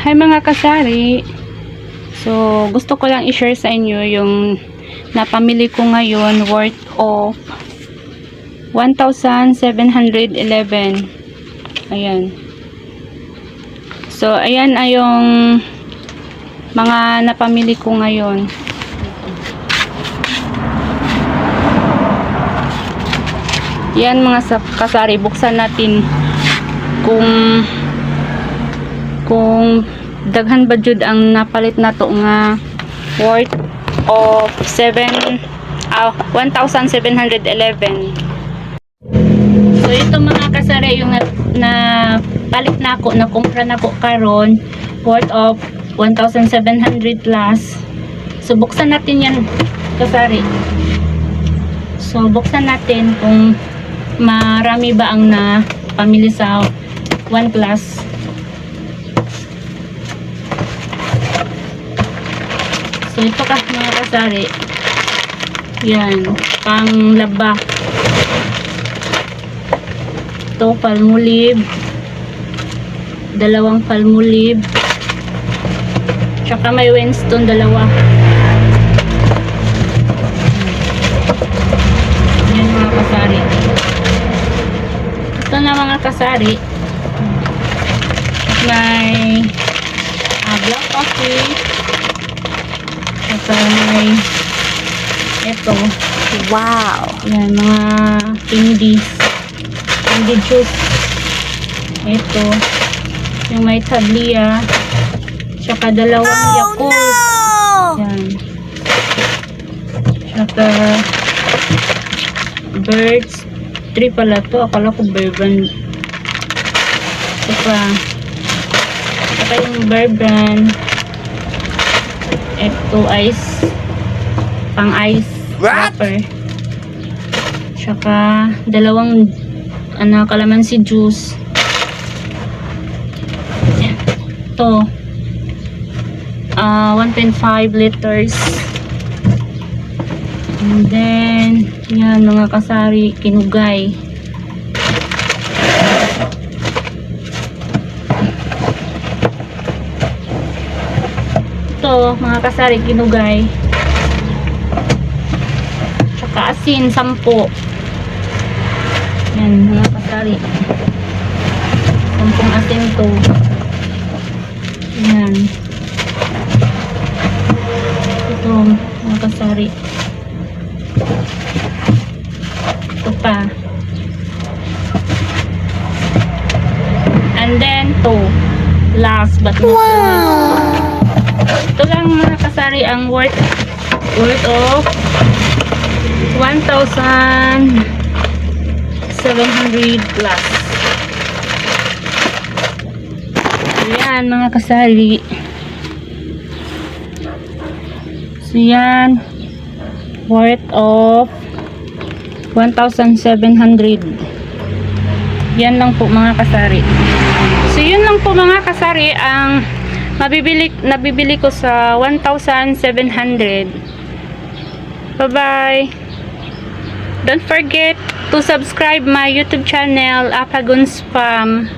Hi mga kasari. So, gusto ko lang i-share sa inyo yung napamili ko ngayon worth of 1,711. Ayan. So, ayan ay yung mga napamili ko ngayon. Yan mga kasari, buksan natin kung daghan ba jud ang napalit na to nga worth of 1,711. So ito mga kasari yung na palit na ako, na kumpra na ko karon worth of 1,700 plus. So buksan natin yan kasari. So buksan natin kung marami ba ang na pamili sa 1 plus. So ito ka mga kasari, yan pang laba. Ito Palmolive, dalawang Palmolive, tsaka may Winston dalawa. Yan mga kasari. Ito na mga kasari, may black coffee, saka may ito, Wow! yan mga candy juice. Ito yung may tablia, saka dalawang Yakult. Yan, saka Birds 3 pala to, akala ko Bear-Brand. Saka yung Bear-Brand. Ito ice, pang ice wrapper. Saka dalawang kalamansi juice. Ito 1.5 liters. And then yan mga kasari, kinugay. Ito mga kasari, kinugay. Tsaka asin 10. Yan mga kasari, 10 asin to. Yan. Ito mga kasari, ito pa. And then to last but not least, ito lang mga kasari ang worth of 1,700 plus. Ayan mga kasari. So yan, worth of 1,700. Yan lang po mga kasari. So yun lang po mga kasari ang nabibili ko sa 1,700. Bye bye. Don't forget to subscribe my YouTube channel, Apagon Spam.